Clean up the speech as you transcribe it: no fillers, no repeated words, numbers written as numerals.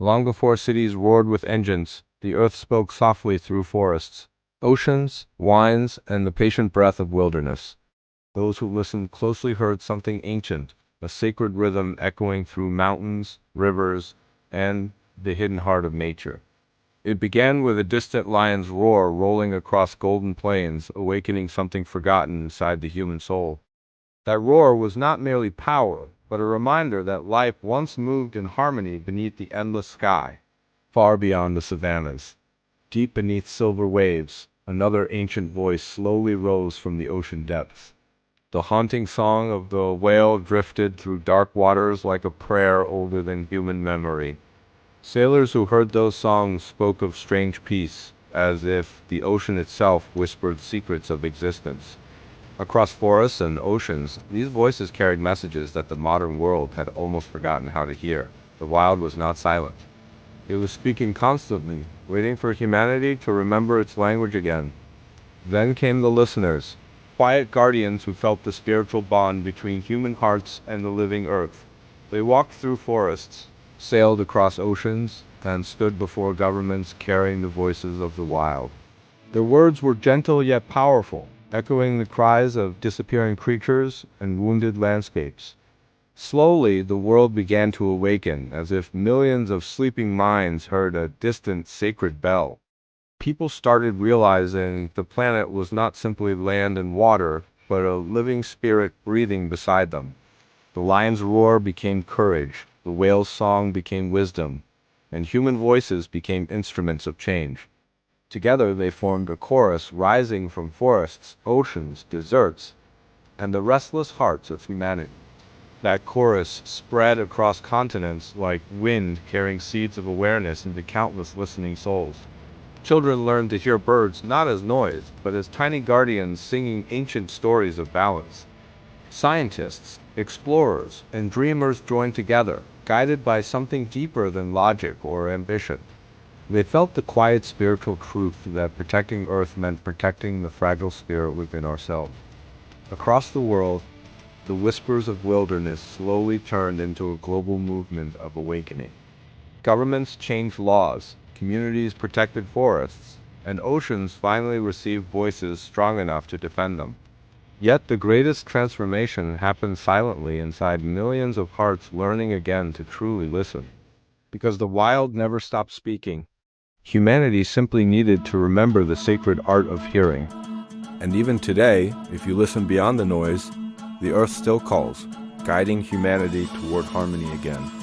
Long before cities roared with engines, the earth spoke softly through forests, oceans, winds, and the patient breath of wilderness. Those who listened closely heard something ancient, a sacred rhythm echoing through mountains, rivers, and the hidden heart of nature. It began with a distant lion's roar rolling across golden plains, awakening something forgotten inside the human soul. That roar was not merely power, but a reminder that life once moved in harmony beneath the endless sky, far beyond the savannas. Deep beneath silver waves, another ancient voice slowly rose from the ocean depths. The haunting song of the whale drifted through dark waters like a prayer older than human memory. Sailors who heard those songs spoke of strange peace, as if the ocean itself whispered secrets of existence. Across forests and oceans, these voices carried messages that the modern world had almost forgotten how to hear. The wild was not silent. It was speaking constantly, waiting for humanity to remember its language again. Then came the listeners, quiet guardians who felt the spiritual bond between human hearts and the living earth. They walked through forests, sailed across oceans, and stood before governments carrying the voices of the wild. Their words were gentle yet powerful, echoing the cries of disappearing creatures and wounded landscapes. Slowly, the world began to awaken, as if millions of sleeping minds heard a distant sacred bell. People started realizing the planet was not simply land and water, but a living spirit breathing beside them. The lion's roar became courage, the whale's song became wisdom, and human voices became instruments of change. Together they formed a chorus rising from forests, oceans, deserts, and the restless hearts of humanity. That chorus spread across continents like wind carrying seeds of awareness into countless listening souls. Children learned to hear birds not as noise, but as tiny guardians singing ancient stories of balance. Scientists, explorers, and dreamers joined together, guided by something deeper than logic or ambition. They felt the quiet spiritual truth that protecting Earth meant protecting the fragile spirit within ourselves. Across the world, the whispers of wilderness slowly turned into a global movement of awakening. Governments changed laws, communities protected forests, and oceans finally received voices strong enough to defend them. Yet the greatest transformation happened silently inside millions of hearts learning again to truly listen. Because the wild never stopped speaking. Humanity simply needed to remember the sacred art of hearing. And even today, if you listen beyond the noise, the earth still calls, guiding humanity toward harmony again.